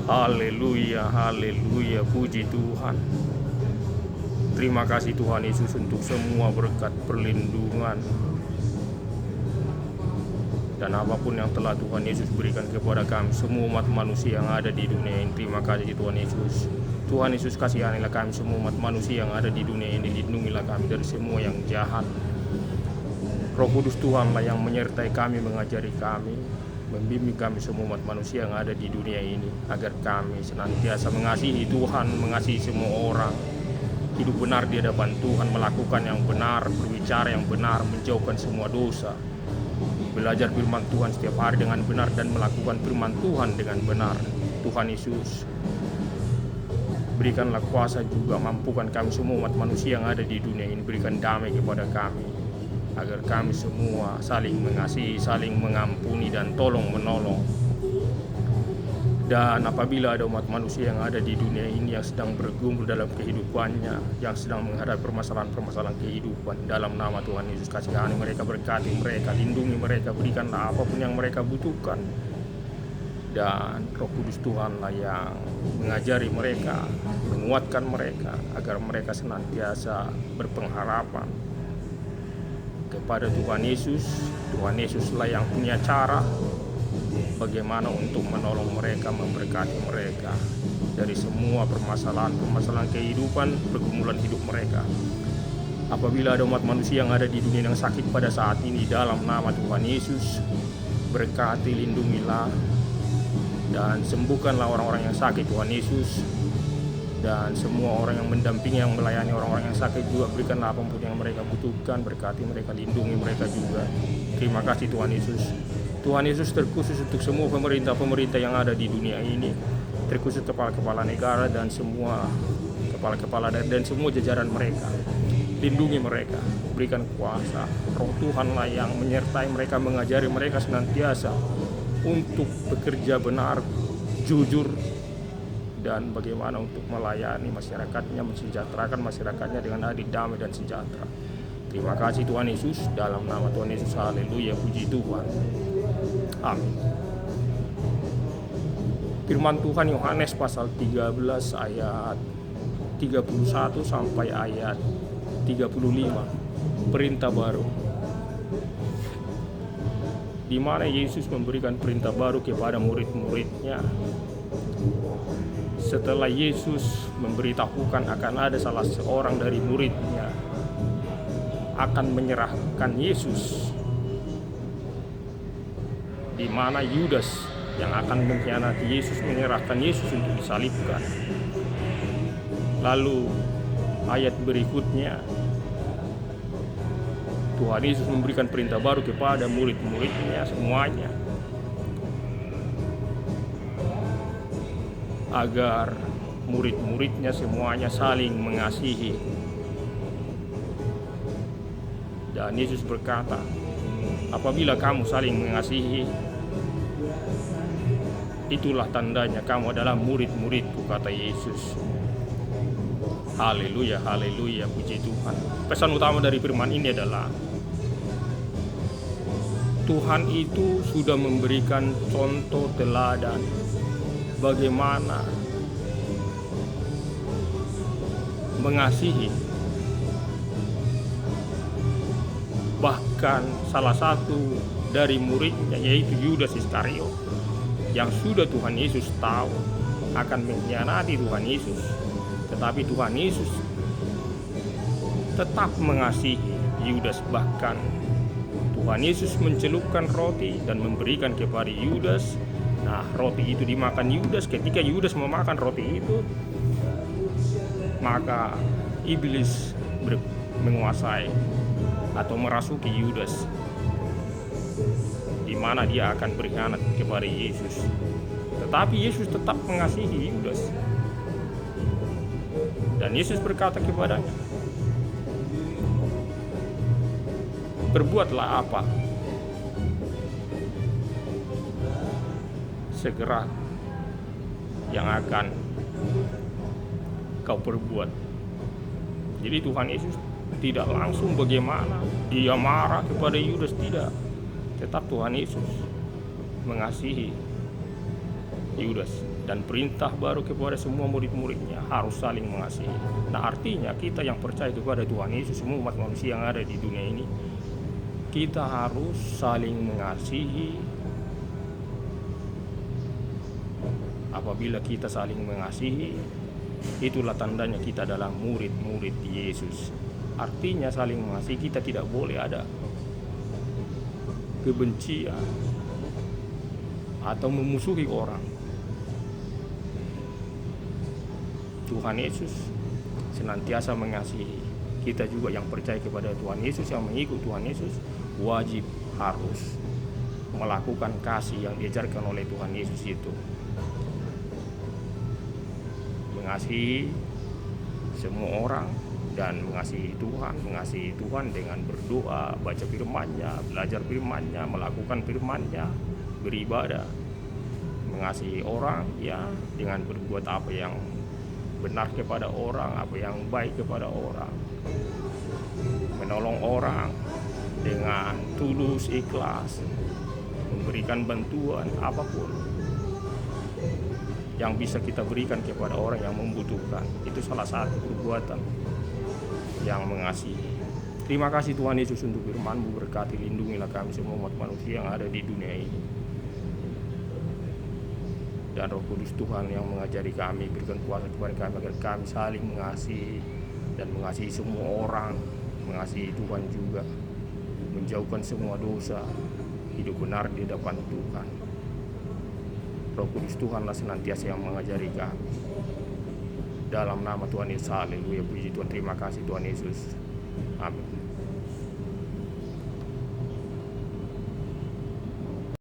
Haleluya, haleluya, puji Tuhan. Terima kasih Tuhan Yesus untuk semua berkat perlindungan dan apapun yang telah Tuhan Yesus berikan kepada kami, semua umat manusia yang ada di dunia ini. Terima kasih Tuhan Yesus. Tuhan Yesus, kasihanilah kami semua umat manusia yang ada di dunia ini. Lindungilah kami dari semua yang jahat. Roh Kudus Tuhanlah yang menyertai kami, mengajari kami, membimbing kami semua umat manusia yang ada di dunia ini, agar kami senantiasa mengasihi Tuhan, mengasihi semua orang, hidup benar di hadapan Tuhan, melakukan yang benar, berbicara yang benar, menjauhkan semua dosa, belajar firman Tuhan setiap hari dengan benar, dan melakukan firman Tuhan dengan benar. Tuhan Yesus, berikanlah kuasa juga, mampukan kami semua umat manusia yang ada di dunia ini, berikan damai kepada kami, agar kami semua saling mengasihi, saling mengampuni, dan tolong menolong. Dan apabila ada umat manusia yang ada di dunia ini yang sedang bergumul dalam kehidupannya, yang sedang menghadapi permasalahan-permasalahan kehidupan, dalam nama Tuhan Yesus, kasihani mereka, berkati mereka, lindungi mereka, berikanlah apapun yang mereka butuhkan. Dan Roh Kudus Tuhanlah yang mengajari mereka, menguatkan mereka, agar mereka senantiasa berpengharapan kepada Tuhan Yesus. Tuhan Yesuslah yang punya cara bagaimana untuk menolong mereka, memberkati mereka dari semua permasalahan kehidupan, pergumulan hidup mereka. Apabila ada umat manusia yang ada di dunia yang sakit pada saat ini, dalam nama Tuhan Yesus, berkati, lindungilah, dan sembuhkanlah orang-orang yang sakit Tuhan Yesus. Dan semua orang yang mendampingi, yang melayani orang-orang yang sakit juga, berikanlah apapun yang mereka butuhkan, berkati mereka, lindungi mereka juga. Terima kasih Tuhan Yesus. Tuhan Yesus, terkhusus untuk semua pemerintah-pemerintah yang ada di dunia ini, terkhusus kepala-kepala negara dan semua kepala-kepala dan semua jajaran mereka. Lindungi mereka, berikan kuasa. Roh Tuhanlah yang menyertai mereka, mengajari mereka senantiasa untuk bekerja benar, jujur, dan bagaimana untuk melayani masyarakatnya, mensejahterakan masyarakatnya dengan adil, damai, dan sejahtera. Terima kasih Tuhan Yesus, dalam nama Tuhan Yesus, haleluya, puji Tuhan, amin. Firman Tuhan Yohanes pasal 13 ayat 31 sampai ayat 35, perintah baru, di mana Yesus memberikan perintah baru kepada murid-muridnya. Setelah Yesus memberitahukan akan ada salah seorang dari muridnya akan menyerahkan Yesus, di mana Yudas yang akan mengkhianati Yesus menyerahkan Yesus untuk disalibkan. Lalu ayat berikutnya, Tuhan Yesus memberikan perintah baru kepada murid-muridnya semuanya, agar murid-muridnya semuanya saling mengasihi. Dan Yesus berkata, apabila kamu saling mengasihi, itulah tandanya kamu adalah murid-muridku, kata Yesus. Haleluya, haleluya, puji Tuhan. Pesan utama dari firman ini adalah Tuhan itu sudah memberikan contoh teladan bagaimana mengasihi. Bahkan salah satu dari muridnya, yaitu Yudas Iskariot, yang sudah Tuhan Yesus tahu akan mengkhianati Tuhan Yesus, tetapi Tuhan Yesus tetap mengasihi Yudas. Bahkan Tuhan Yesus mencelupkan roti dan memberikan kepada Yudas. Nah, roti itu dimakan Yudas. Ketika Yudas memakan roti itu, maka iblis menguasai atau merasuki Yudas, di mana dia akan berkhianat kepada Yesus. Tetapi Yesus tetap mengasihi Yudas. Dan Yesus berkata kepadanya, berbuatlah apa segera yang akan kau perbuat. Jadi Tuhan Yesus tidak langsung bagaimana dia marah kepada Yudas, tidak. Tetap Tuhan Yesus mengasihi Yudas, dan perintah baru kepada semua murid-muridnya harus saling mengasihi. Nah, artinya kita yang percaya kepada Tuhan Yesus, semua umat manusia yang ada di dunia ini, kita harus saling mengasihi. Apabila kita saling mengasihi, itulah tandanya kita adalah murid-murid Yesus. Artinya saling mengasihi, kita tidak boleh ada kebencian atau memusuhi orang. Tuhan Yesus senantiasa mengasihi. Kita juga yang percaya kepada Tuhan Yesus, yang mengikut Tuhan Yesus, wajib harus melakukan kasih yang diajarkan oleh Tuhan Yesus itu. Mengasihi semua orang dan mengasihi Tuhan dengan berdoa, baca firman-Nya, belajar firman-Nya, melakukan firman-Nya, beribadah. Mengasihi orang ya dengan berbuat apa yang benar kepada orang, apa yang baik kepada orang. Menolong orang dengan tulus, ikhlas, memberikan bantuan apapun yang bisa kita berikan kepada orang yang membutuhkan. Itu salah satu perbuatan yang mengasihi. Terima kasih Tuhan Yesus untuk firman-Mu. Berkati, lindungilah kami semua umat manusia yang ada di dunia ini. Dan Roh Kudus Tuhan yang mengajari kami, berikan kuasa kepada kami agar kami saling mengasihi dan mengasihi semua orang, mengasihi Tuhan juga, menjauhkan semua dosa, hidup benar di depan Tuhan. Roh Kudus Tuhanlah senantiasa yang mengajari kami. Dalam nama Tuhan Yesus, haleluya, puji Tuhan, terima kasih Tuhan Yesus. Amin.